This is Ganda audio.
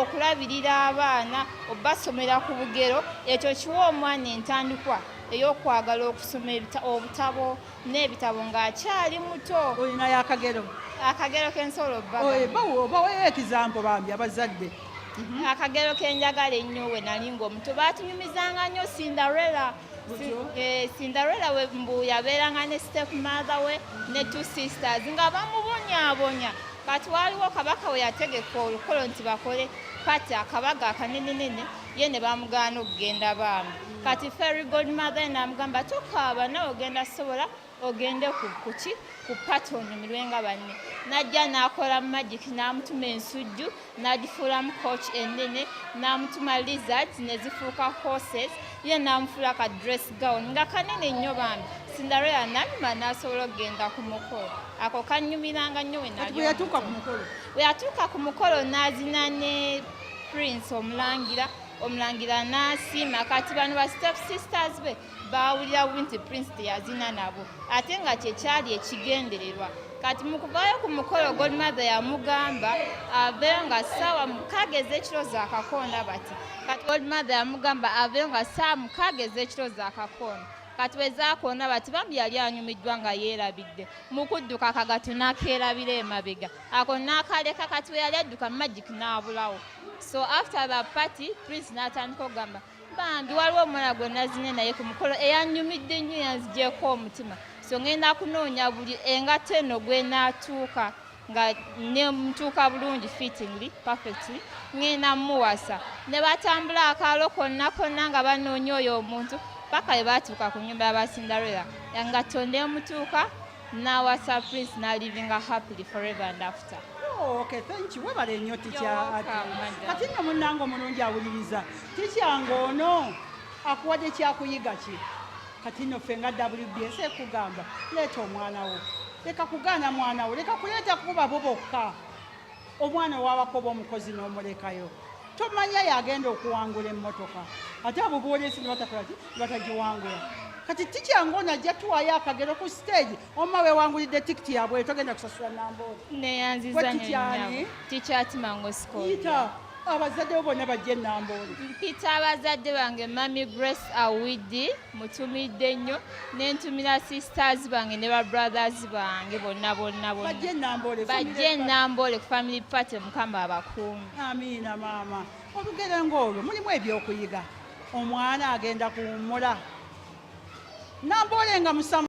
okulabirira abaana obasomera ku bugero ekyo kiwa omwana entandikwa ey'okwagala okusoma obutabo n'ebitabo ng'akyali muto. Olinayo akagero k'ensobola baweeyo ekizampo bambi abazadde. Akagero kenjagala ennyo we nali ng'omuto baatunyumizanga nnyo Cinderella. Cinderella we mbu yabeeranga ne stepmother we ne two sisters nga bamubonyaabonya. Kati waliwo kabaka we yategeka olukolo nti bakole pati akabaga akanenenene ye ne bamugaana okugenda baamu. Kati fairy godmother n'amugamba tokaaba nawe ogenda sobola ogende ku pati onyumirwe nga banne. Najja n'akola magic n'amutuma ensujju n'agifuulamu coach ennene n'amutuma lizards ne zifuuka horses ye n'amufuula ka dress gown nga kanene nnyo bambi. Cinderella n'anyuma n'asobola okugenda ku mukolo. Ako kannyumiranga nnyo we nali. We yatuuka ku mukolo n'azina ne prince omulangira n'asiima. Kati bano ba step sisters be baawulira bubi nti prince teyazina nabo ate nga kyekyali ekigendererwa. Kati mu kuvaayo ku mukolo godmother yamugamba aveeyo nga ssaawa 6 ez'ekiro zaakakoona bati. Kati godmother yamugamba aveeyo nga ssaawa 6 ez'ekiro zaakakoona. Kati bwe zaakoona bati bambi yali anyumiddwa nga yeerabidde mu kudduka akagatu n'akeerabira emabega. Ako n'akaleka kati we yali adduka magic n'abulawo. So after the party prince n'atandika okugamba bambi waliwo omwana gwe nazine naye ku mukolo eyanyumidde nnyo yanzigyeko omutima. So ngenda kunoonya buli engato eno gwe n'atuuka nga ne mutuuka bulungi fittingly perfectly ngenda muwasa. Ne batambula akaalo konna konna nga banoonya oyo omuntu paka bwe baatuuka ku nnyumba y'aba Cinderella nga tonde mutuuka n'awasa prince n'alivinga happily forever and after. Okay, thank you. Webale nnyo tikya kati nno munnange omulungi awuliriza tikyanga ono akuwadde kyakuyiga ki. Kati nno ffe nga WBS ekugamba leeta omwana wo, leka kugaana mwana wo, leka kuleeta kuba bo bokka. Omwana owabakoba omukozi n'omulekayo tomanya yagenda okuwangula emmotoka ate abo boolesi ne batagiwangula. Kati tikyanga ono ajja tuwayo akagero ku stage omma weewangulidde tikiti yabwe togenda kusasula Namboole. Neyanziza nnyo tikyatima ita abazadde bo bonna bajja Namboole. Mpita abazadde bange mami Grace Awidi mutumidde nnyo n'entumira sisters bange ne ba brothers bange bonna bajja Namboole ku family party Mukama abakuumi. Amiina maama. Olugero ng'olwo mulimu ebyokuyiga. Omwana agenda kuwummula Namboole nga musamu